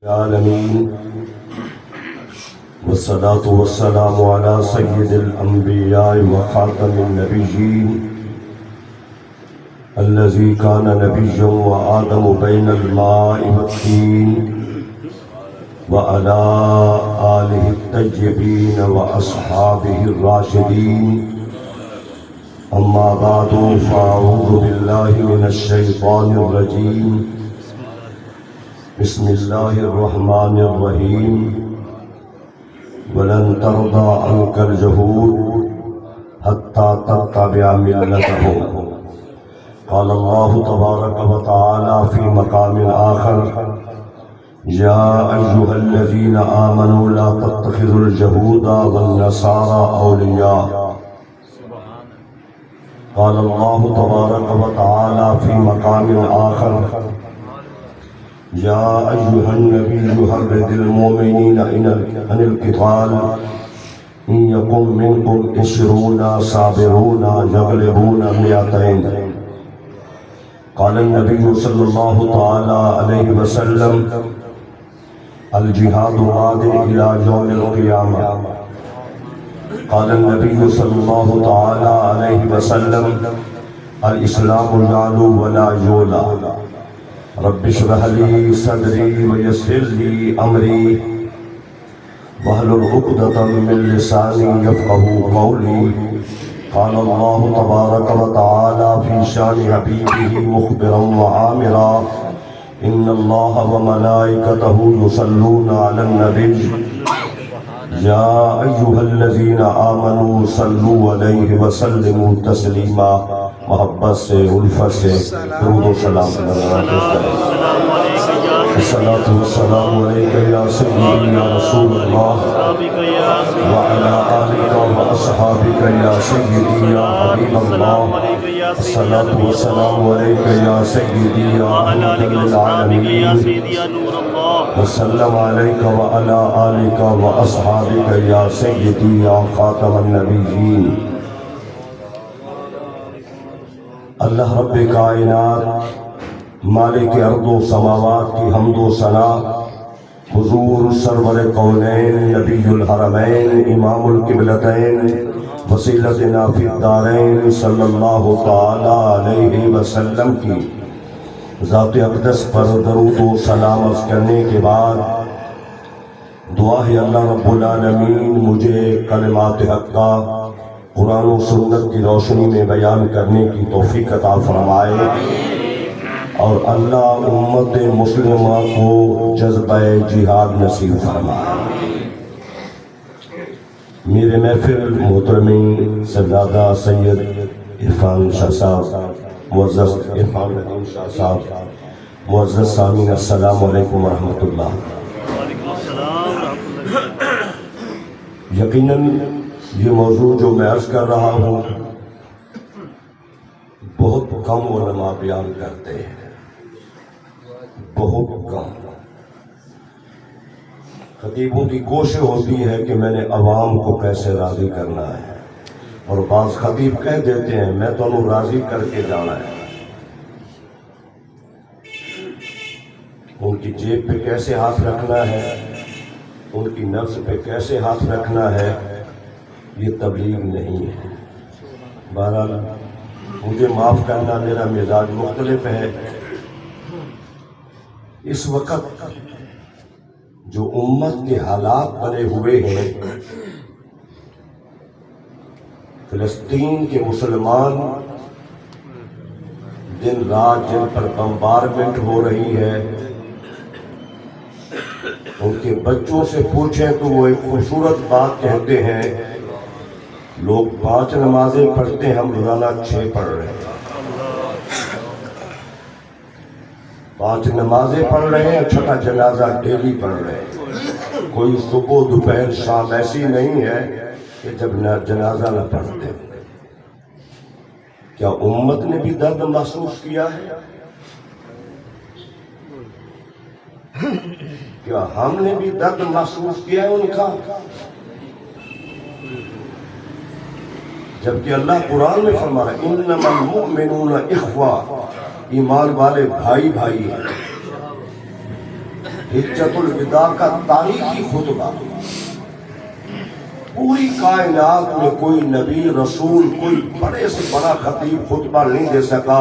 العالمين والصلاة والسلام على سيد الأنبياء وخاتم النبيين الذي كان نبيا وآدم بين الماء والطين وعلى آله الطيبين وأصحابه الراشدين. أما بعد فأعوذ بالله من الشيطان الرجيم. بسم الله الرحمن الرحيم. ولن ترضى عنك اليهود حتى تتبع ملتهم. قال الله تبارك وتعالى في مقام آخر: يا أيها الذين آمنوا لا تتخذوا اليهود والنصارى أولياء. قال الله تبارك وتعالى في مقام آخر: يا أيها النبي حرض المؤمنين عن القتال إن يكن منكم 20 صابرون يغلبون 200. قال النبي صلى الله تعالى عليه وسلم: الجهاد ماض إلى يوم القيامة. قال النبي صلى الله تعالى عليه وسلم: الإسلام يعلو ولا يولى. رب اشرح لي صدري ويسر لي أمري واحلل عقدة من لساني يفقهوا قولي. قال الله تبارك وتعالى في شان حبيبه مخبرا وعامرا: إن الله وملائكته يصلون على النبي يا أيها الذين آمنوا صلوا عليه وسلموا تسلیما. محبت سے، الفت سے درود و سلام الصلاة والسلام علیک یا سیدی یا رسول اللہ وعلی آلک و اصحابک یا سیدی یا حبیب اللہ. الصلاة والسلام علیک یا سیدی یا رحمت للعالمین وسلم علیک وعلی آلک و اصحابک یا سیدی یا خاتم النبیین. اللہ رب کائنات مالک ارض و سماوات کی حمد و ثنا حضور سرور کونین نبی الحرمین امام القبلتین وسیلتنا فی الدارین صلی اللہ تعالی علیہ وسلم کی ذات اقدس پر درود و سلام عرض کرنے کے بعد دعا ہے اللہ رب العالمین مجھے کلمات حق کا قرآن و سنت کی روشنی میں بیان کرنے کی توفیق عطا فرمائے، اور اللہ امت مسلمہ کو جذبہ جہاد نصیب فرمائے. میرے محفل محترمین صاحبزادہ سید عرفان شاہ صاحب، معزز عرفان ندیم شاہ صاحب، معزز سامعین، السلام علیکم ورحمۃ اللہ. یقیناً یہ موضوع جو میں عرض کر رہا ہوں بہت کم علماء بیان کرتے ہیں، بہت کم. خطیبوں کی کوشش ہوتی ہے کہ میں نے عوام کو کیسے راضی کرنا ہے، اور بعض خطیب کہہ دیتے ہیں میں تو انہوں راضی کر کے جانا ہے. ان کی جیب پہ کیسے ہاتھ رکھنا ہے، ان کی نفس پہ کیسے ہاتھ رکھنا ہے، یہ تبلیغ نہیں ہے. بہرحال مجھے معاف کرنا، میرا مزاج مختلف ہے. اس وقت جو امت کے حالات بنے ہوئے ہیں، فلسطین کے مسلمان دن رات جن پر بمبارمنٹ ہو رہی ہے، ان کے بچوں سے پوچھیں تو وہ ایک خوبصورت بات کہتے ہیں: لوگ 5 نمازیں پڑھتے ہیں، ہم روزانہ 6 پڑھ رہے ہیں. 5 نمازیں پڑھ رہے ہیں، 6واں جنازہ ڈیلی پڑھ رہے ہیں. کوئی صبح دوپہر شام ایسی نہیں ہے کہ جب جنازہ نہ پڑھتے. کیا امت نے بھی درد محسوس کیا ہے؟ کیا ہم نے بھی درد محسوس کیا ہے ان کا؟ جبکہ اللہ قرآن میں فرما رہا ہے انما المؤمنون اخوہ، ایمان والے بھائی بھائی ہیں. حجت الوداع کا تاریخی خطبہ. پوری کائنات میں کوئی نبی رسول کوئی بڑے سے بڑا خطیب خطبہ نہیں دے سکا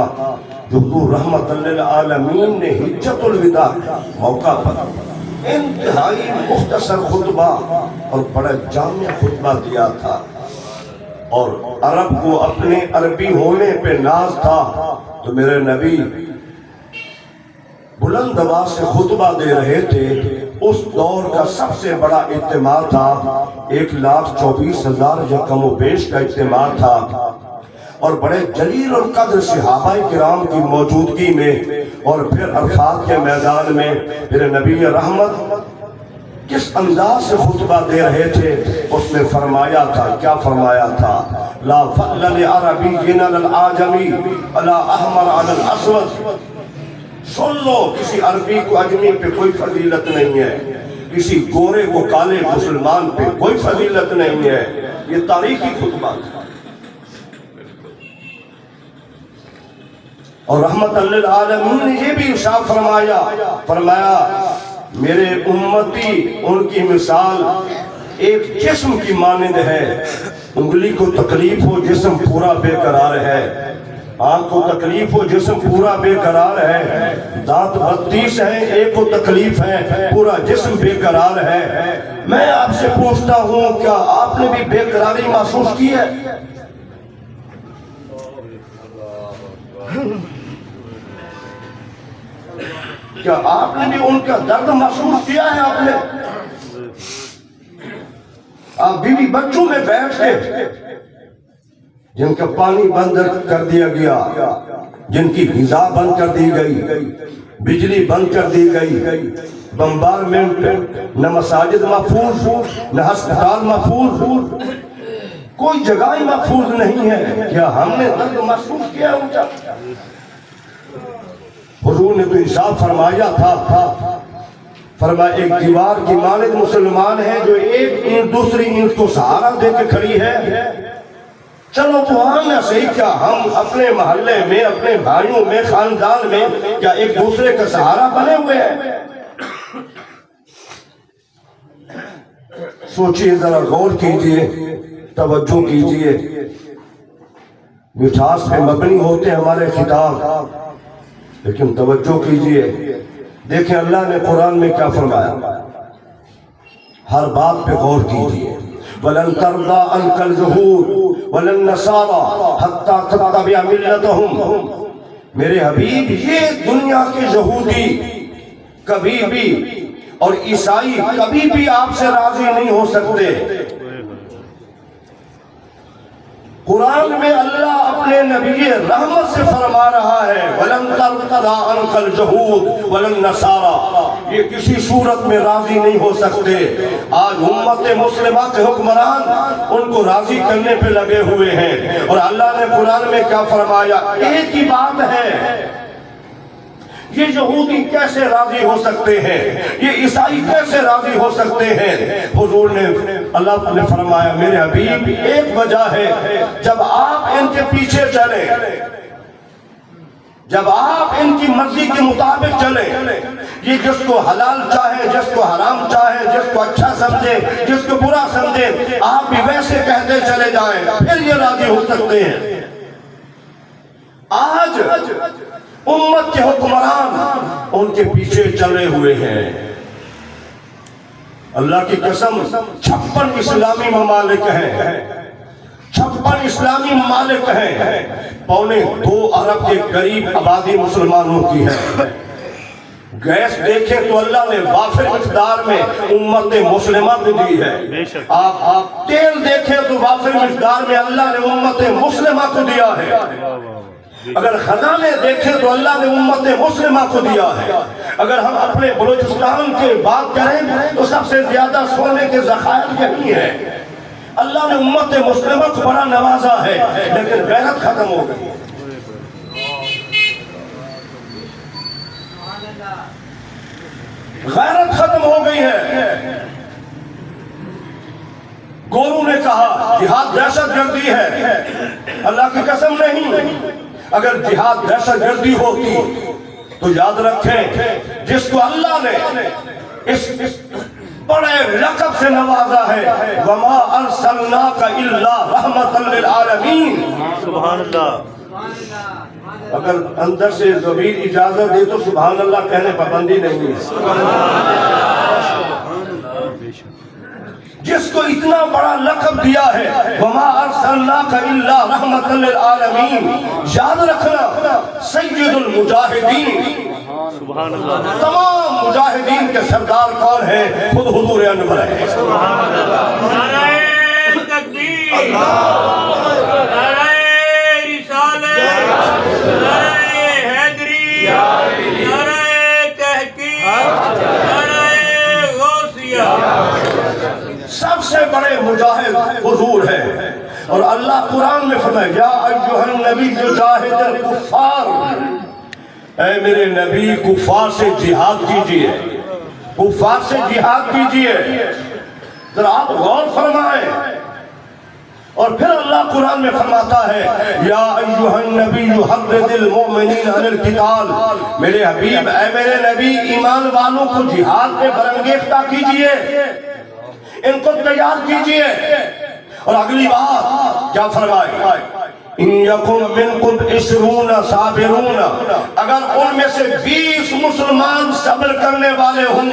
جو حضور رحمت للعالمین نے حجت الوداع موقع پر انتہائی مختصر خطبہ اور بڑا جامع خطبہ دیا تھا. اور عرب کو اپنے عربی ہونے پہ ناز تھا تو میرے نبی بلند آواز سے خطبہ دے رہے تھے. اس دور کا سب سے بڑا اجتماع تھا, 1,24,000 یا کم و بیش کا اجتماع تھا, اور بڑے جلیل القدر صحابہ کرام کی موجودگی میں اور پھر عرفات کے میدان میں میرے نبی رحمت کس انداز سے خطبہ دے رہے تھے. اس نے فرمایا تھا, کیا فرمایا تھا؟ لا فضل لعربی علی العجمی ولا احمر علی الاسود. سن لو, کسی عربی کو اجمی پہ کوئی فضیلت نہیں ہے, کسی گورے کو کالے مسلمان پہ کوئی فضیلت نہیں ہے. یہ تاریخی خطبہ تھا. اور رحمت للعالمین نے یہ بھی ارشاد فرمایا میرے امتی ان کی مثال ایک جسم کی مانند ہے. انگلی کو تکلیف ہو جسم پورا بے قرار ہے, آنکھ کو تکلیف ہو جسم پورا بے قرار ہے, دانت 32 ہیں ایک کو تکلیف ہے پورا جسم بے قرار ہے. میں آپ سے پوچھتا ہوں, کیا آپ نے بھی بے قراری محسوس کی ہے؟ کیا آپ نے بھی ان کا درد محسوس کیا ہے؟ آپ نے آپ بیوی بچوں میں بیٹھ کے جن کا پانی بند کر دیا گیا, جن کی غذا بند کر دی گئی, بجلی بند کر دی گئی, بمبارمنٹ, نہ مساجد محفوظ, نہ ہسپتال محفوظ, کوئی جگہ ہی محفوظ نہیں ہے. کیا ہم نے درد محسوس کیا ان کا؟ حضور نے تو ارشاد فرمایا تھا, فرمایا ایک دیوار کی مانند مسلمان ہے جو ایک اینٹ دوسری اینٹ کو سہارا دے کے کھڑی ہے. چلو وہاں نہ صحیح, کیا ہم اپنے محلے میں, اپنے بھائیوں میں, خاندان میں کیا ایک دوسرے کا سہارا بنے ہوئے ہیں؟ سوچئے, ذرا غور کیجئے, توجہ کیجئے. مٹھاس پہ مبنی ہوتے ہمارے خطاب, لیکن توجہ کیجئے. دیکھیں اللہ نے قرآن میں کیا فرمایا, ہر بات پہ غور کیجئے. وَلَن تَرْضَىٰ عَنْكَ الْيَهُودُ وَلَا النَّصَارَىٰ حَتَّىٰ تَتَّبِعَ مِلَّتَهُمْ. میرے حبیب, یہ دنیا کے یہودی کبھی بھی اور عیسائی کبھی بھی آپ سے راضی نہیں ہو سکتے. قرآن میں اللہ اپنے نبی رحمت سے فرما رہا ہے وَلَن تَرْضَىٰ عَنْكَ الْيَهُودُ وَلَا النَّصَارَىٰ. یہ کسی صورت میں راضی نہیں ہو سکتے. آج امت مسلمہ کے حکمران ان کو راضی کرنے پہ لگے ہوئے ہیں, اور اللہ نے قرآن میں کیا فرمایا, ایک ہی بات ہے, یہ یہودی کیسے راضی ہو سکتے ہیں, یہ عیسائی کیسے راضی ہو سکتے ہیں؟ حضور نے, اللہ نے فرمایا میرے حبیب ایک وجہ ہے, جب آپ ان کے پیچھے چلیں, جب آپ ان کی مرضی کے مطابق چلیں, یہ جس کو حلال چاہے, جس کو حرام چاہے, جس کو اچھا سمجھے, جس کو برا سمجھے, آپ بھی ویسے کہتے چلے جائیں, پھر یہ راضی ہو سکتے ہیں. آج امت کے حکمران ان کے پیچھے چلے ہوئے ہیں. اللہ کی قسم 56 اسلامی ممالک ہیں, 56 اسلامی ممالک ہیں, 2.25 ارب کے قریب آبادی مسلمانوں کی ہے. گیس دیکھیں تو اللہ نے وافر مقدار میں امت مسلمہ کو دی ہے. آپ تیل دیکھیں تو وافر مقدار میں اللہ نے امت مسلمہ کو دیا ہے. اگر خزانے دیکھیں تو اللہ نے امت مسلمہ کو دیا ہے. اگر ہم اپنے بلوچستان کی بات کریں تو سب سے زیادہ سونے کے ذخائر یہی ہے. اللہ نے امت مسلمہ کو بڑا نوازا ہے, لیکن غیرت ختم ہو گئی. غیرت ختم ہو گئی ہے. گورو نے کہا جہاد دہشت گردی ہے. اللہ کی قسم نہیں. اگر جہاد دہشت گردی ہوتی تو یاد رکھیں جس کو اللہ نے اس بڑے لقب سے نوازا ہے، وما ارسلناک الا رحمۃ للعالمین۔ سبحان اللہ۔ اگر اندر سے ضمیر اجازت دے تو سبحان اللہ کہنے پابندی نہیں ہے۔ جس کو اتنا بڑا لقب دیا ہے، وما ارسلناک الا رحمۃ للعالمین، یاد رکھنا سید المجاہدین، سبحان اللہ۔ تمام مجاہدین کے سردار کون ہیں؟ خود حضور انور ہے۔ نعرہ تکبیر، نعرہ رسالت، نعرہ حیدری، نعرہ تحقیق، نعرہ غوثیہ۔ سب سے بڑے مجاہد حضور ہیں، اور اللہ قرآن میں فرمایا یا ایھا النبی جاہد الکفار، اے میرے نبی کفار سے جہاد کیجئے، کفار سے جہاد کیجئے۔ ذرا آپ غور فرمائیں، اور پھر اللہ قرآن میں فرماتا ہے یا ایھا النبی حرض المؤمنین علی القتال، میرے حبیب اے میرے نبی ایمان والوں کو جہاد پہ برانگیختہ کیجئے، ان کو تیار کیجئے۔ اور اگلی بات کیا فرمائی؟ ان یکن منکم 20 صابرون، اگر ان میں سے 20 مسلمان صبر کرنے والے ہوں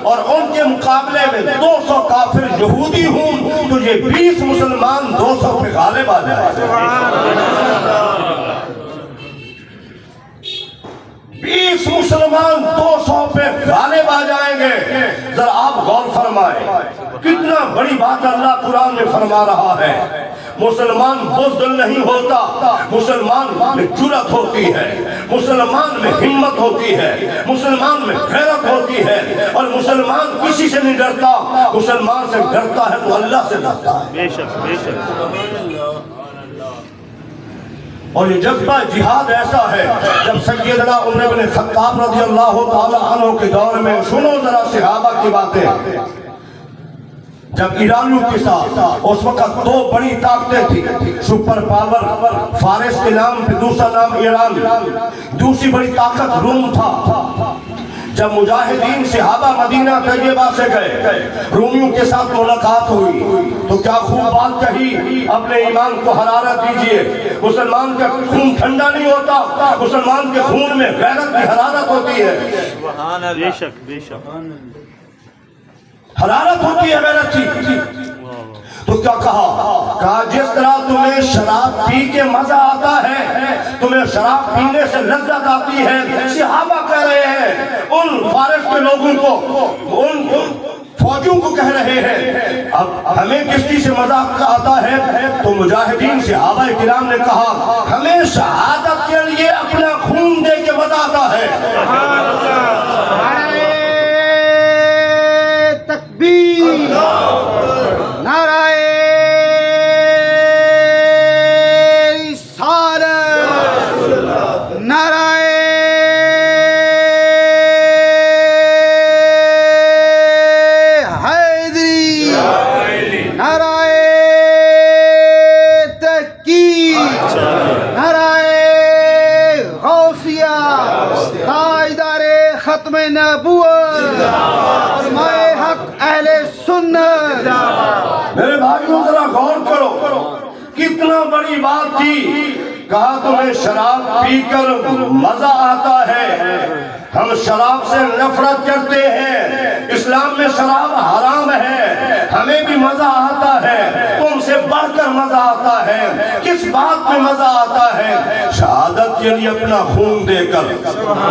اور ان کے مقابلے میں 200 کافر یہودی ہوں تو یہ 20 مسلمان 200 پہ غالب آ جائے۔ 20 مسلمان 200 پہ غالب آ جائیں گے۔ ذرا آپ غور فرمائیں، کتنا بڑی بات اللہ قرآن میں فرما رہا ہے۔ مسلمان بزدل نہیں ہوتا، مسلمان میں جرأت ہوتی ہے، مسلمان میں ہمت ہوتی ہے، مسلمان میں غیرت ہوتی ہے، اور مسلمان کسی سے نہیں ڈرتا، مسلمان سے ڈرتا ہے تو اللہ سے ڈرتا ہے۔ بے شک، بے شک۔ اور یہ جذبہ جہاد ایسا ہے، جب سیدنا عمر بن خطاب رضی اللہ تعالی عنہ کے دور میں، سنو ذرا صحابہ کی باتیں، جب ایرانیوں کے ساتھ اس وقت 2 بڑی طاقتیں تھیں، سپر پاور فارس کے نام پہ دوسرا نام ایران، دوسری بڑی طاقت روم تھا۔ جب مجاہدین صحابہ مدینہ طیبہ سے گئے، رومیوں کے ساتھ ملاقات ہوئی تو کیا خوب بات کہی، اپنے ایمان کو حرارت دیجئے، مسلمان کا خون ٹھنڈا نہیں ہوتا، مسلمان کے خون میں غیرت کی حرارت ہوتی ہے۔ بے شک، بے شک۔ حرارت ہوتی ہے غیرت کی۔ تو کیا کہا جس طرح تمہیں شراب پی کے مزہ آتا ہے، تمہیں شراب پینے سے لذت آتی ہے، صحابہ کہہ رہے ہیں ان فارس کے لوگوں کو، ان فوجوں کو کہہ رہے ہیں اب ہمیں کس چیز سے مزہ آتا ہے؟ تو مجاہدین صحابہ کرام نے کہا ہمیں شہادت کے لیے اپنا خون دے کے مزہ آتا ہے۔ تکبیر، نعرہ رسالت، نعرہ حیدری، نعرہ تحقیق، نعرہ غوثیہ، تاجدار ختم نبوت، فرمائے حق اہل سنت۔ میرے بھائیوں ذرا غور کرو، کتنا بڑی بات تھی۔ کہا تمہیں شراب پی کر مزہ آتا ہے، ہم شراب سے نفرت کرتے ہیں، اسلام میں شراب حرام ہے، ہمیں بھی مزہ آتا ہے، تم سے بڑھ کر مزہ آتا ہے۔ کس بات میں مزہ آتا ہے؟ شہادت کے لیے اپنا خون دے کر۔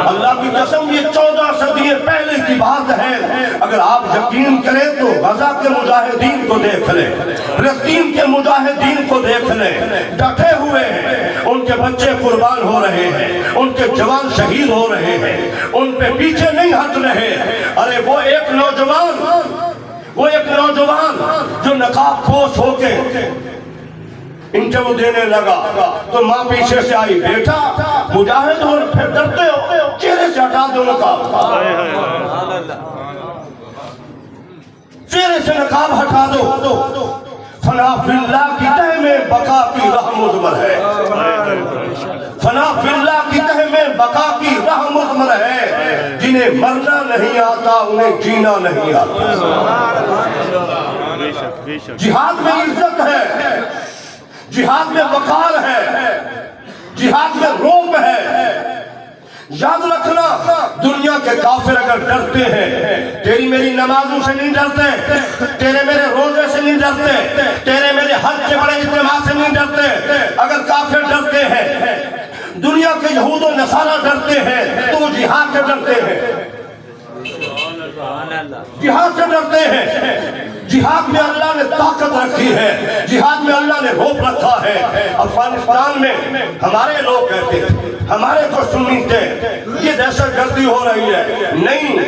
اللہ کی قسم یہ 14 صدی پہلے کی بات ہے۔ اگر آپ یقین کریں تو غزہ کے مجاہدین کو دیکھ لیں، فلسطین کے مجاہدین کو دیکھ لیں، ڈٹے ہوئے ہیں، ان کے بچے قربان ہو رہے ہیں، ان کے جوان شہید ہو رہے ہیں، ان پہ پیچھے نہیں ہٹ رہے۔ ارے وہ ایک نوجوان جو نقاب پوش ہو کے انٹرویو دینے لگا تو ماں پیچھے سے آئی، بیٹا مجاہد ہو پھر ڈرتے ہو، چہرے سے ہٹا دو نقاب، چہرے سے نقاب ہٹا دو۔ فنا فی اللہ کی تہ میں بقا کی راہ مضمر ہے، فنا فی اللہ کی تہ میں بقا کی راہ مضمر عمر ہے جنہیں مرنا نہیں آتا انہیں جینا نہیں آتا. بے شک بے شک جہاد میں عزت ہے، جہاد میں وقار ہے، جہاد میں روب ہے. یاد رکھنا دنیا کے کافر اگر ڈرتے ہیں تیری میری نمازوں سے نہیں ڈرتے، تیرے میرے روزے سے نہیں ڈرتے، تیرے میرے حج کے بڑے اجتماع سے نہیں ڈرتے. اگر کافر ڈرتے ہیں، دنیا کے یہود و نصارہ ڈرتے ہیں تو وہ جہاد سے ڈرتے ہیں، جہاد سے ڈرتے ہیں. جہاد میں اللہ نے طاقت رکھی ہے، جہاد میں اللہ نے روپ رکھا ہے. افغانستان میں ہمارے لوگ کہتے ہیں، ہمارے کو سنتے یہ دہشت گردی ہو رہی ہے. نہیں،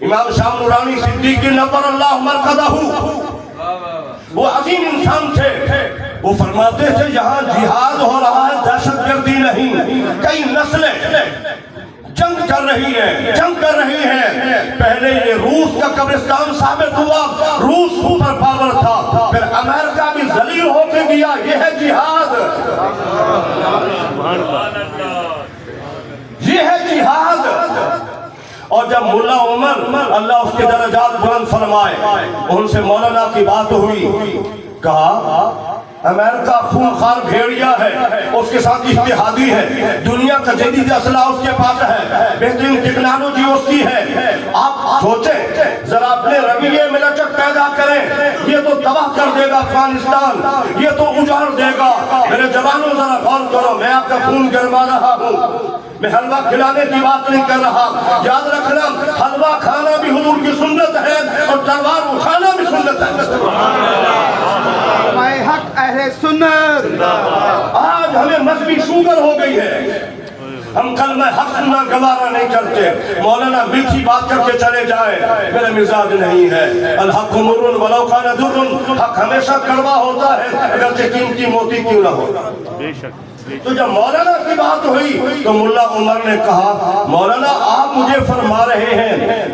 امام شاہ نورانی صدیقی نور اللہ مرقدہ وہ عظیم انسان تھے. وہ فرماتے تھے یہاں جہاد ہو رہا ہے، دہشت گردی نہیں. کئی نسلیں جنگ کر رہی ہے، جنگ کر رہی ہے. پہلے یہ روس کا قبرستان ثابت ہوا، روس سپر پاور تھا، پھر امریکہ بھی ذلیل ہو کے گیا. یہ ہے جہاد، یہ ہے جہاد. اور جب ملا عمر اللہ اس کے درجات بلند فرمائے، ان سے مولانا کی بات ہوئی، کہا امریکہ خونخوار بھیڑیا ہے، اس کے ساتھ اتحادی ہے، دنیا کا جدید اسلحہ اس کے پاس ہے، بہترین ٹیکنالوجی اس کی ہے. آپ سوچیں ذرا اپنے رویے میں لچک پیدا کریں. یہ تو تباہ کر دے گا افغانستان، یہ تو اجاڑ دے گا. میرے جوانوں ذرا غور کرو، میں آپ کا خون گرما رہا ہوں، میں حلوہ کھلانے کی بات نہیں کر رہا. یاد رکھنا حلوہ کھانا بھی حضور کی سنت ہے اور تلوار اٹھانا بھی سنت ہے. علماء حق اہل سنت. آج ہمیں مذہبی شوگر ہو گئی ہے، ہم کلمہ حق سننا گوارا نہیں کرتے. مولانا میٹھی بات کر کے چلے جائے، میرا مزاج نہیں ہے. الحق مر ولو کان در، حق ہمیشہ کڑوا ہوتا ہے اگرچہ قیمتی موتی کیوں نہ ہو. بے شک. تو جب مولانا کی بات ہوئی تو ملا عمر نے کہا مولانا آپ مجھے فرما رہے ہیں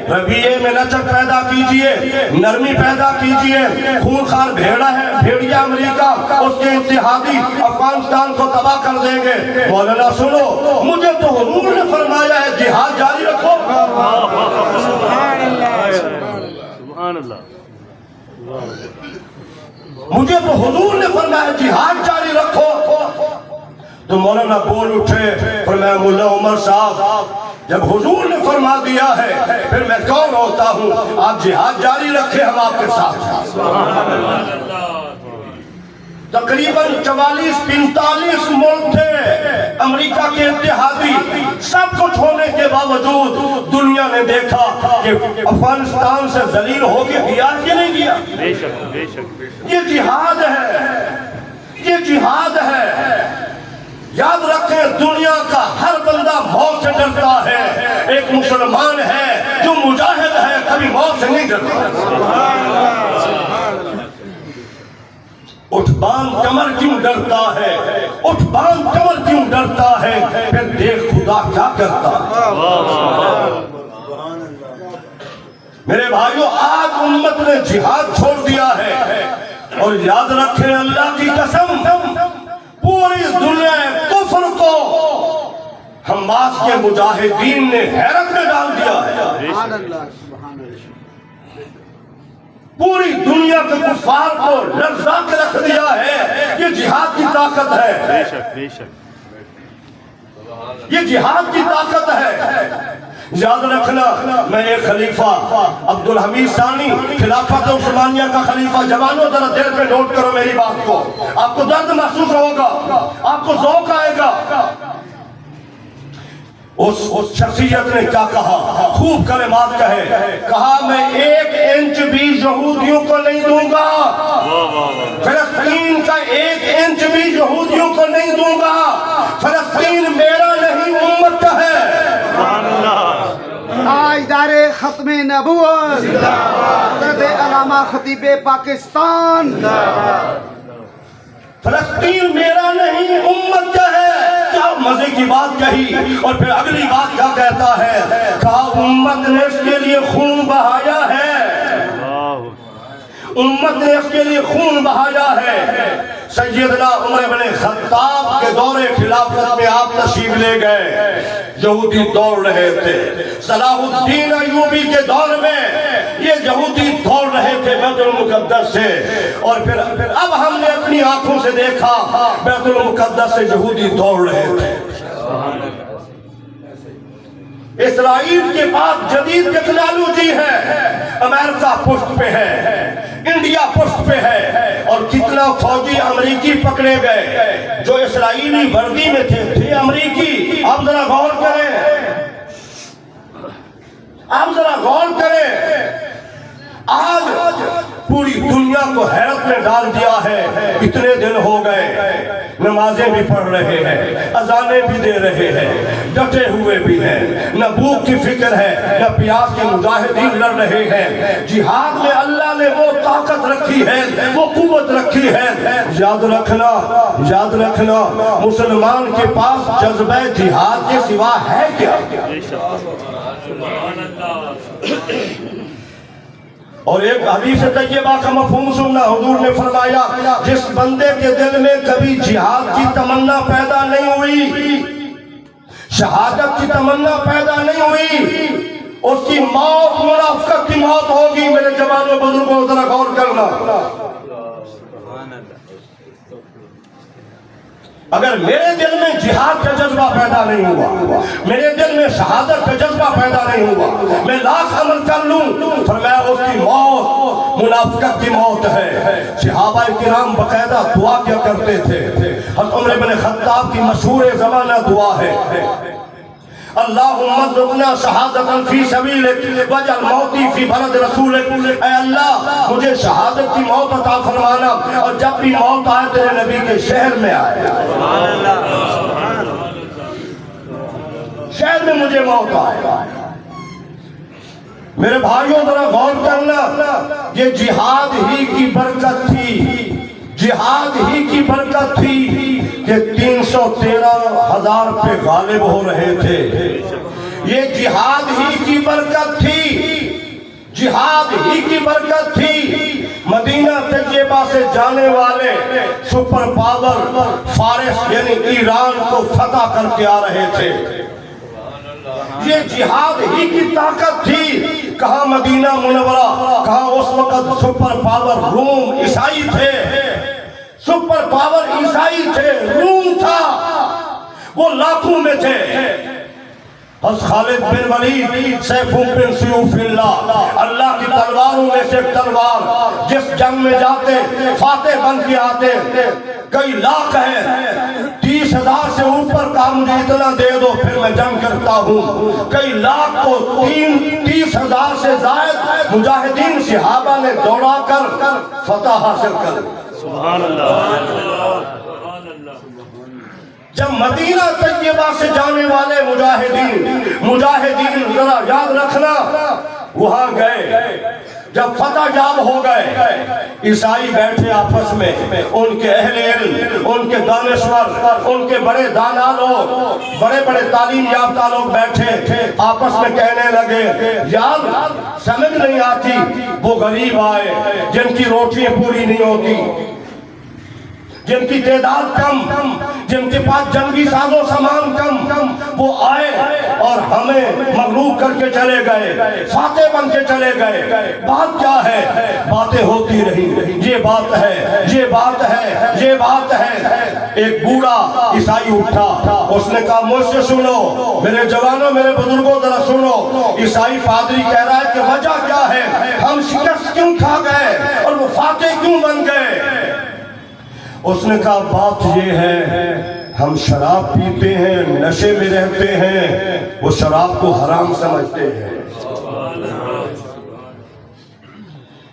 رویے میں لچک پیدا کیجئے، نرمی پیدا کیجئے. خونخوار بھیڑا ہے، بھیڑیا امریکہ، اس کے اتحادی افغانستان کو تباہ کر دیں گے. مولانا سنو، مجھے تو حضور نے فرمایا ہے جہاد جاری رکھو. سبحان اللہ. مجھے تو حضور نے فرمایا جہاد جاری رکھو. تو مولانا بول اٹھے، فرمایا مولا عمر صاحب جب حضور نے فرما دیا ہے پھر میں کون ہوتا ہوں؟ آپ جہاد جاری رکھے، ہم آپ کے ساتھ. تقریباً 44-45 ملک تھے امریکہ کے اتحادی. سب کچھ ہونے کے باوجود دنیا نے دیکھا کہ افغانستان سے ذلیل ہو کے گیا کہ نہیں گیا. بے شک بے شک. یہ جہاد ہے، یہ جہاد ہے. یاد رکھیں دنیا کا ہر بندہ موت سے ڈرتا ہے، ایک مسلمان ہے جو مجاہد ہے کبھی موت سے نہیں ڈرتا. اٹھ باندھ کمر کیوں ڈرتا ہے، اٹھ باندھ کمر کیوں ڈرتا ہے، پھر دیکھ خدا کیا کرتا ہے. میرے بھائیو آج امت نے جہاد چھوڑ دیا ہے. اور یاد رکھیں اللہ کی قسم پوری دنیا کفر کو حماس کے مجاہدین نے حیرت میں ڈال دیا ہے. پوری دنیا کے کفار کو لرزا کے رکھ دیا ہے. یہ جہاد کی طاقت ہے، بے شک بے شک. یہ جہاد کی طاقت ہے. یاد رکھنا میں ایک خلیفہ عبدالحمید ثانی خلافت عثمانیہ کا خلیفہ، جوانوں ذرا دل پہ نوٹ کرو میری بات کو، آپ کو درد محسوس ہوگا، آپ کو ذوق آئے گا. اس شخصیت نے کیا کہا، خوب کلمات کہے. کہا میں 1 انچ بھی یہودیوں کو نہیں دوں گا، فلسطین کا 1 انچ بھی یہودیوں کو نہیں دوں گا. فلسطین میرا نہیں امت کا ہے. تاجدار ختم نبوت حضرت علامہ خطیب پاکستان. فلسطین میرا نہیں امت کا ہے. کیا مزے کی بات کہی. اور پھر اگلی بات کیا کہتا ہے، کہا امت نے اس کے لیے خون بہایا ہے، امت نے اس کے لیے خون بہایا ہے. سیدنا عمر بن خطاب کے دور خلافت میں آپ تشریف لے گئے. یہودی دوڑ رہے تھے. صلاح الدین ایوبی کے دور میں یہ یہودی دوڑ رہے تھے بیت المقدس سے, اور پھر اب ہم نے اپنی آنکھوں سے دیکھا بیت المقدس سے یہودی دوڑ رہے تھے. اسرائیل کے پاس جدید ٹیکنالوجی ہے, امریکہ پشت پہ ہے, انڈیا پشت پہ ہے, اور کتنا فوجی امریکی پکڑے گئے جو اسرائیلی وردی میں تھے امریکی. آپ ذرا غور کریں, آپ ذرا غور کریں, آج پوری دنیا کو حیرت میں ڈال دیا ہے. اتنے دن ہو گئے, نمازیں بھی پڑھ رہے ہیں, اذانیں بھی دے رہے ہیں, ڈٹے ہوئے بھی ہیں, نہ بھوک کی فکر ہے نہ پیاس کے مجاہدین لڑ رہے ہیں. جہاد میں اللہ نے وہ طاقت رکھی ہے, وہ قوت رکھی ہے. یاد رکھنا, یاد رکھنا, مسلمان کے پاس جذبہ جہاد کے سوا ہے کیا؟ اور ایک حدیث طیبہ کا مفہوم سننا. حضور نے فرمایا جس بندے کے دل میں کبھی جہاد کی تمنا پیدا نہیں ہوئی, شہادت کی تمنا پیدا نہیں ہوئی, اس کی موت منافقت کی موت ہوگی. میرے جوانوں بزرگوں ذرا غور کرنا. اگر میرے دل میں جہاد کا جذبہ پیدا نہیں ہوا, میرے دل میں شہادت کا جذبہ پیدا نہیں ہوا, میں لاکھ عمل کر لوں, فرمایا اس کی موت منافقت کی موت ہے. صحابہ کرام باقاعدہ دعا کیا کرتے تھے. حضرت عمر بن خطاب کی مشہور زمانہ دعا ہے, اللہم ارزقنا شہادت فی سبیلک واجعل موتی فی بلد رسولک. اے اللہ مجھے شہادت کی موت عطا فرمانا, اور جب بھی موت آئے تیرے نبی کے شہر میں آئے, شہر میں مجھے موت آئے. میرے بھائیوں ذرا غور کرنا, یہ جہاد ہی کی برکت تھی, جہاد ہی کی برکت تھی کہ 313,000 پہ غالب ہو رہے تھے. یہ جہاد ہی کی برکت تھی, جہاد ہی کی برکت تھی. مدینہ طیبہ سے جانے والے سپر پاور فارس یعنی ایران کو فتح کر کے آ رہے تھے. یہ جہاد ہی کی طاقت تھی. کہاں مدینہ منورہ, کہاں اس وقت سپر پاور روم عیسائی تھے, سپر پاور عیسائی تھے, روم تھا, وہ لاکھوں میں تھے. حضرت خالد بن ولید سیف بن سیوف اللہ, اللہ کی تلواروں میں سے تلوار, جس جنگ میں جاتے فاتح بن کے آتے. کئی لاکھ ہیں, 30,000 سے اوپر کا مجھے اتنا دے دو پھر میں جنگ کرتا ہوں. کئی لاکھ کو 30,000 سے زائد مجاہدین صحابہ نے دوڑا کر فتح حاصل کر. سبحان اللہ. جب مدینہ طیبہ سے جانے والے مجاہدین ذرا یاد رکھنا وہاں گئے, جب فتح یاب ہو گئے, عیسائی بیٹھے آپس میں, ان کے اہل علم, ان کے دانشور, ان کے بڑے دانا لوگ, بڑے بڑے تعلیم یافتہ لوگ بیٹھے آپس میں کہنے لگے یار سمجھ نہیں آتی, وہ غریب آئے جن کی روٹیاں پوری نہیں ہوتی, جن کی تعداد کم, جن کے پاس جنگی ساز و سامان کم, وہ آئے اور ہمیں مغلوب کر کے چلے گئے, فاتح بن کے چلے گئے. بات کیا ہے؟ باتیں ہوتی رہی, یہ بات ہے, یہ بات ہے, یہ بات ہے. ایک بوڑھا عیسائی اٹھا, اس نے کہا مجھ سے سنو میرے جوانوں, میرے بزرگوں ذرا سنو. عیسائی پادری کہہ رہا ہے کہ وجہ کیا ہے, ہم شکست کیوں کھا گئے اور وہ فاتح کیوں بن گئے؟ اس نے کہا بات یہ ہے ہم شراب پیتے ہیں, نشے میں رہتے ہیں, وہ شراب کو حرام سمجھتے ہیں.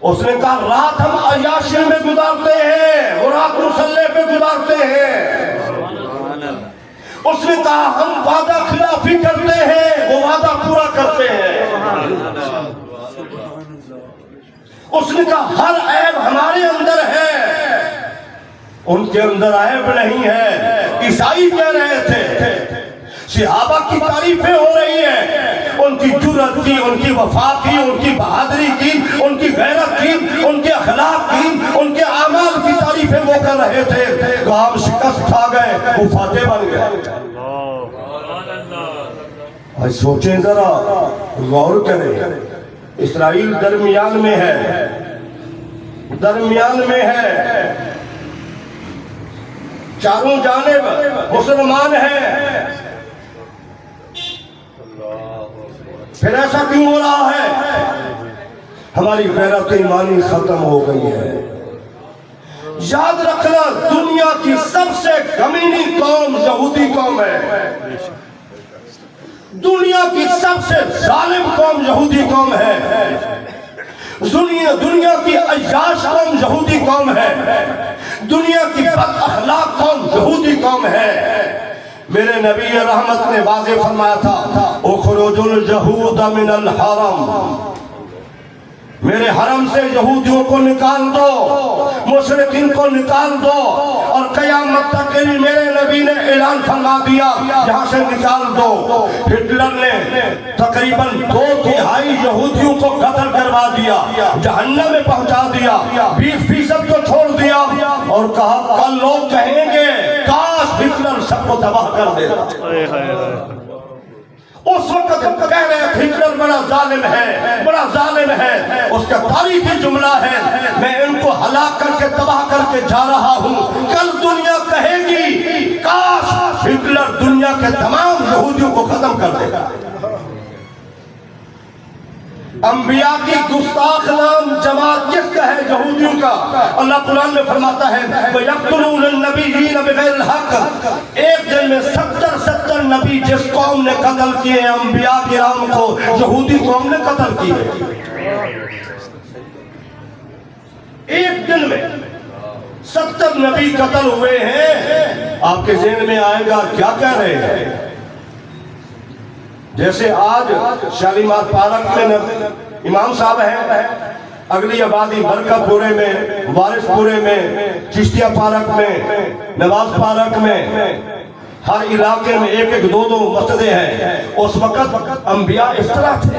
اس نے کہا رات ہم عیاشی میں گزارتے ہیں, وہ رات مصلے پہ گزارتے ہیں. اس نے کہا ہم وعدہ خلافی کرتے ہیں, وہ وعدہ پورا کرتے ہیں. اس نے کہا ہر عیب ہمارے اندر ہے, ان کے اندر عیب نہیں ہے. عیسائی کہہ رہے تھے, صحابہ کی تعریفیں ہو رہی ہیں, ان کی جرأت کی, ان کی وفا کی, ان کی بہادری کی, ان کی غیرت کی, ان کے اخلاق کی, ان کے اعمال کی تعریفیں وہ کر رہے تھے. تو ہم شکست کھا گئے, وہ فاتح بن گئے. سوچیں ذرا، غور کریں، اسرائیل درمیان میں ہے، درمیان میں ہے، چاروں جانب مسلمان ہیں، پھر ایسا کیوں ہو رہا ہے؟ ہماری غیرت ایمانی ختم ہو گئی ہے۔ یاد رکھنا، دنیا کی سب سے کمینی قوم یہودی قوم ہے، دنیا کی سب سے ظالم قوم یہودی قوم ہے، دنیا کی عیاش قوم یہودی قوم ہے، دنیا کی بد اخلاق قوم یہودی قوم ہے۔ میرے نبی رحمت نے واضح فرمایا تھا، اخرج الجہود من الحرم، میرے حرم سے یہودیوں کو نکال دو، مشرکین کو نکال دو، اور قیامت تک کے لیے میرے نبی نے اعلان فرما دیا یہاں سے نکال دو۔ ہٹلر نے تقریباً 2/3 یہودیوں کو قتل کروا دیا، جہنم میں پہنچا دیا، 20% کو چھوڑ دیا، اور کہا کل لوگ کہیں گے کاش ہٹلر سب کو تباہ کر دیتا۔ اس وقت کہہ رہے ہیں ہٹلر بڑا ظالم ہے، بڑا ظالم ہے، اس کا تاریخی جملہ ہے، میں ان کو ہلاک کر کے تباہ کر کے جا رہا ہوں۔ کل دنیا کہے گی کاش ہٹلر دنیا کے تمام یہودیوں کو ختم کر دے گا۔ انبیاء کی گستاخ نام جماعت کس کا ہے؟ یہودیوں کا۔ اللہ قرآن میں فرماتا ہے وَيَقْتُلُونَ النَّبِيِّينَ بِغَيْرِ الْحَقِّ، ایک دن میں 70 نبی جس قوم نے قتل کیے انبیاء کرام کو، یہودی قوم نے قتل کیے۔ ایک دن میں 70 نبی قتل ہوئے ہیں۔ آپ کے ذہن میں آئے گا کیا کہہ رہے ہیں؟ جیسے آج شالیمار پارک میں امام صاحب ہیں، اگلی آبادی برکت پورے میں، وارث پورے میں، چشتیہ پارک میں، نواز پارک میں، ہر علاقے میں 1-2 مسجدیں ہیں۔ اس وقت انبیاء اس طرح تھے،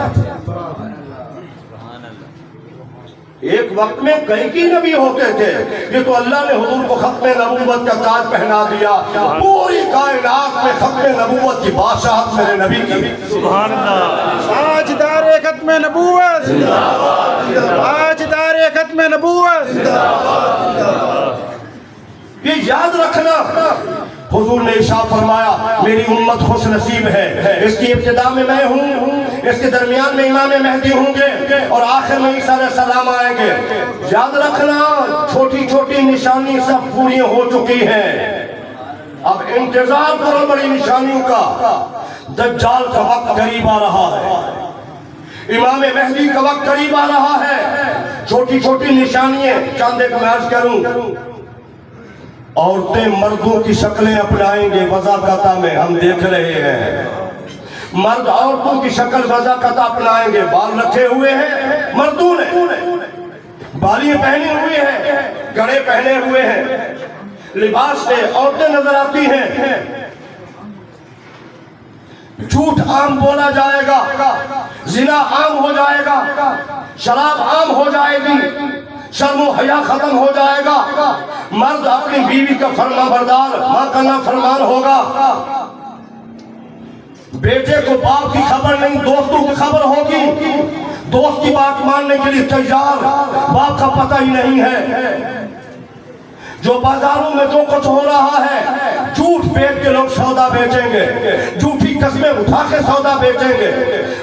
ایک وقت میں کئی نبی ہوتے تھے۔ یہ تو اللہ نے حضور کو ختم نبوت کا تاج پہنا دیا، پوری کائنات میں ختم نبوت کی بادشاہت میرے نبی کی۔ سبحان اللہ، تاجدار ختم نبوت، تاجدار ختم نبوت۔ یہ یاد رکھنا، حضور نے ارشاد فرمایا میری امت خوش نصیب ہے، اس کی ابتدا میں میں ہوں، اس کے درمیان میں امام مہدی ہوں گے، اور آخر میں عیسیٰ علیہ السلام آئیں گے۔ یاد رکھنا، چھوٹی چھوٹی نشانی سب پوری ہو چکی ہیں، اب انتظار کرو بڑی نشانیوں کا۔ دجال کا وقت قریب آ رہا ہے، امام مہدی کا وقت قریب آ رہا ہے۔ چھوٹی چھوٹی نشانیاں چاند ایک میں عرض کروں، عورتیں مردوں کی شکلیں اپنائیں گے وضاقتہ میں، ہم دیکھ رہے ہیں۔ مرد عورتوں کی شکل وضاقتہ اپنائیں گے، بال رکھے ہوئے ہیں مردوں نے، بالیاں پہنے ہوئے ہیں، گڑے پہنے ہوئے ہیں، لباس سے عورتیں نظر آتی ہیں۔ جھوٹ عام بولا جائے گا، زنا عام ہو جائے گا، شراب عام ہو جائے گی، شرم و حیا ختم ہو جائے گا، مرد اپنی بیوی کا فرما بردار، ماں کا نافرمان ہوگا، بیٹے کو باپ کی خبر نہیں دوستوں کی خبر ہوگی، دوست کی بات ماننے کے لیے تیار، باپ کا پتہ ہی نہیں ہے۔ جو بازاروں میں جو کچھ ہو رہا ہے، جھوٹ بیچ کے لوگ سودا بیچیں گے، جھوٹی قسمیں اٹھا کے سودا بیچیں گے،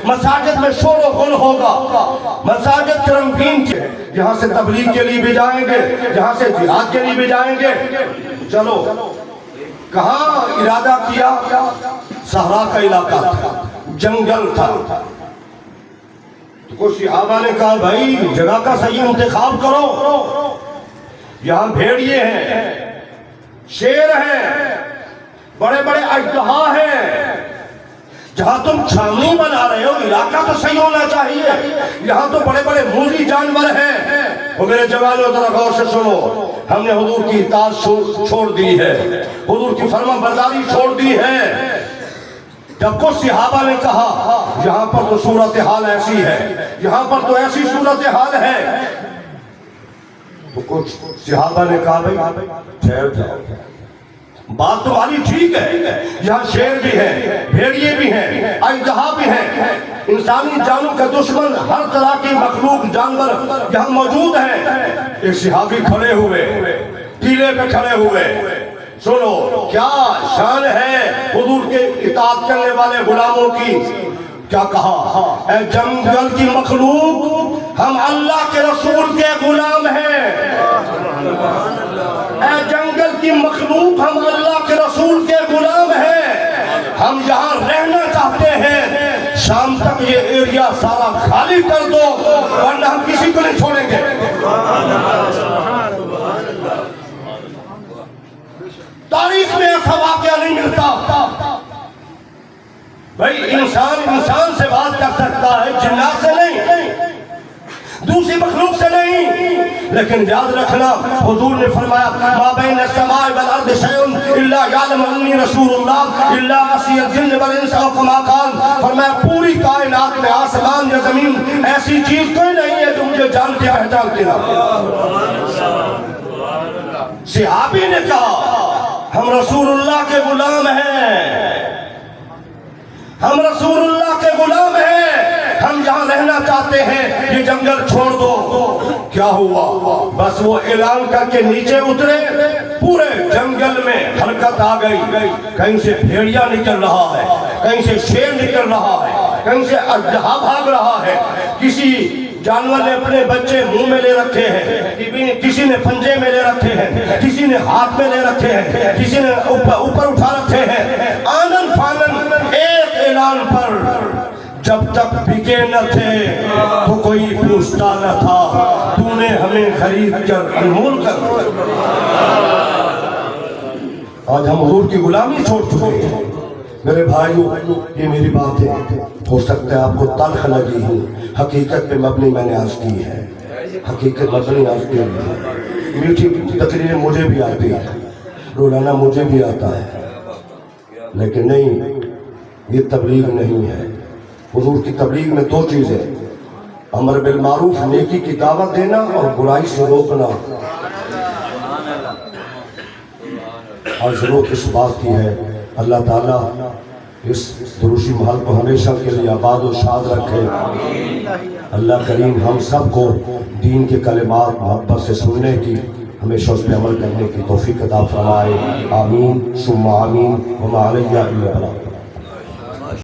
مساجد میں شور و غل ہوگا، مساجد کے رنگین کے، یہاں سے تبلیغ کے لیے بھی جائیں گے، یہاں سے جہاد کے لیے بھی جائیں گے۔ چلو کہاں ارادہ کیا؟ صحرا کا علاقہ تھا، جنگل تھا۔ تو کچھ صحابہ نے کہا بھائی جگہ کا صحیح انتخاب کرو، یہاں بھیڑیے ہیں، شیر ہیں، بڑے بڑے اژدہا ہیں، جہاں تم چھاونی بنا رہے ہو علاقہ تو صحیح ہونا چاہیے، یہاں تو بڑے بڑے موذی جانور ہیں۔ وہ میرے جوانوں ذرا غور سے سنو، ہم نے حضور کی اطاعت چھوڑ دی ہے، حضور کی فرما برداری چھوڑ دی ہے۔ جب کچھ صحابہ نے کہا یہاں پر تو صورتحال ایسی ہے، یہاں پر تو ایسی صورتحال ہے، تو کچھ صحابہ نے کہا بھائی ٹھہر جاؤ، بات تمہاری ٹھیک ہے، یہاں شیر بھی ہیں، بھیڑیے بھی ہیں، اژدہا بھی ہیں، انسانی جانوں کا دشمن ہر طرح کی مخلوق جانور یہاں موجود ہیں۔ ایک صحابی کھڑے ہوئے، ٹیلے پہ کھڑے ہوئے، سنو کیا شان ہے حضور کے اطاعت کرنے والے غلاموں کی۔ کیا کہا؟ اے جنگل کی مخلوق، ہم اللہ کے رسول کے غلام ہیں۔ اے جنگل کی مخلوق، ہم اللہ کے رسول کے غلام ہیں، ہم یہاں رہنا چاہتے ہیں، شام تک یہ ایریا سارا خالی کر دو ورنہ ہم کسی کو نہیں چھوڑیں گے۔ تاریخ میں ایسا واقعہ نہیں ملتا۔ بھئی انسان سے بات کر سکتا ہے، جنات سے نہیں، دوسری مخلوق سے نہیں۔ لیکن یاد رکھنا حضور نے فرمایا ما بین السماء والارض شیء الا یعلم انی رسول اللہ الا عصی الجن والانس او کما قال۔ فرمایا پوری کائنات میں آسمان یا زمین ایسی چیز کوئی نہیں ہے جو مجھے جانتی پہچانتی نہ۔ صحابی نے کہا ہم رسول اللہ کے غلام ہیں، ہم رسول اللہ کے غلام ہیں، ہم جہاں رہنا چاہتے ہیں، یہ جنگل چھوڑ دو۔ کیا ہوا؟ بس وہ اعلان کر کے نیچے اترے، پورے جنگل میں حرکت آ گئی، کہیں سے بھیڑیا نکل رہا ہے، کہیں سے شیر نکل رہا ہے، کہیں سے اژدہا بھاگ رہا ہے، کسی جانور نے اپنے بچے منہ میں لے رکھے ہیں، کسی نے پنجے میں لے رکھے ہیں، کسی نے ہاتھ میں لے رکھے ہیں، کسی نے اوپر اٹھا رکھے ہیں۔ آنن فانن ایک اعلان پر جب تک بکے نہ تھے تو کوئی پوچھتا نہ تھا، تو نے ہمیں خرید کر انمول کر۔ آج ہم حضور کی غلامی چھوڑ چکے ہیں۔ میرے بھائیو، یہ میری بات ہے، ہو سکتا ہے آپ کو تلخ لگی ہو، حقیقت پہ مبنی میں نے عرض کی ہے، حقیقت مبنی عرض کی ہے۔ میٹھی تقریریں مجھے بھی آتی ہے، رولانا مجھے بھی آتا ہے، لیکن نہیں، یہ تبلیغ نہیں ہے۔ حضور کی تبلیغ میں دو چیزیں، امر بالمعروف نیکی کی دعوت دینا اور برائی سے روکنا۔ اور ضرورت اس بات کی ہے اللہ تعالیٰ اس دروشی محل کو ہمیشہ کے لیے آباد و شاد رکھے۔ اللہ کریم ہم سب کو دین کے کلمات محبت سے سننے کی، ہمیشہ اس پہ عمل کرنے کی توفیق عطا فرمائے۔ آمین ثم آمین وما علیہ الا البلاغ۔